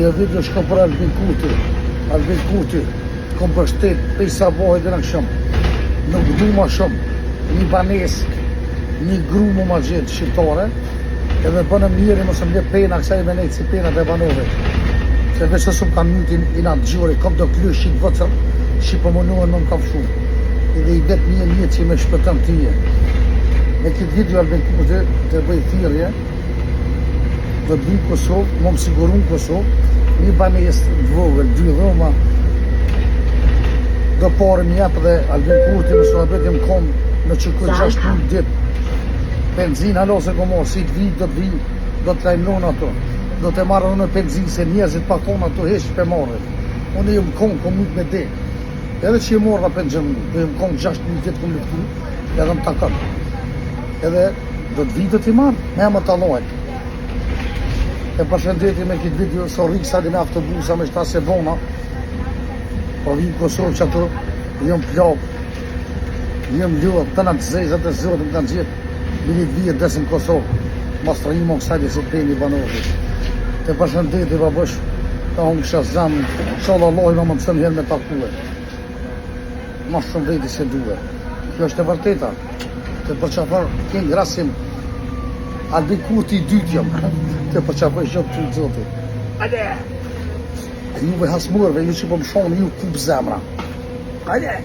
Ja video shko për Albin Kurti, kom për shtet, pej sabohet dhe në këshëm. Nuk du ma shumë, një banes, një gru mu ma gjithë shqiptare, edhe bënë mirë, mësë më le pena, kësa i me nejtë si pena të banove. Se veç të shumë kanë mytin i natë gjore, kom do kly shqit vëtër, që për mënohen më më kam shumë. Edhe i vetë një që me shpëtëm tije. Me këtë video Albin Kurti të bëj thirrje, dhe bëj Kosovë, më sigurun Kosovë, një banes të vogël, 2 dhoma, do pare më jepë dhe Albin Kurti më së betim kom në që këtë 6 dit. Benzin halo se ko morë, si të vijë, do të lajmënon ato. Do të marrë në benzin se njerëzit pa kona ato heshtë për marrë. Unë ju më konë, kom mujtë me de. Edhe që i morë nga pëngjëm, dhe ju më konë 6 dit kom lëftu, edhe më takon. Edhe do të vijë do t'i marrë, me më talojnë. E përshëndetje me këtë video, so riksa dhe me autobusa me shta se bona. Po vinë Kosovë që ato, jëmë plakë, jëmë ljuë, të në të zezët e zërët më kanë gjithë. Minit vijë desën Kosovë, mas të rimo kësajtë si peni banovit. Të përshëndetje babësh, ka unë kësha zamë, shala Allah më më cënë herë me takue. Ma shumë veti se duhe. Kjo është e vërteta. Të përqafar, kënë grasim, Albin Kurti i dytë jam, të përqapoj shumë të zotit. Ajde! Juve hasmurve, ju që po më shonë, ju kup zemra. Ajde!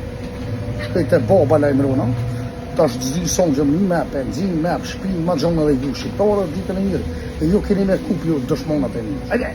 Shpejt e baba lajmërona, ta është zdi sonë gjëmë një me benzin, me shpinë, ma gjonë edhe ju shqiptarë, ditën e mirë. E ju keni me kup ju dëshmonat e një. Ajde!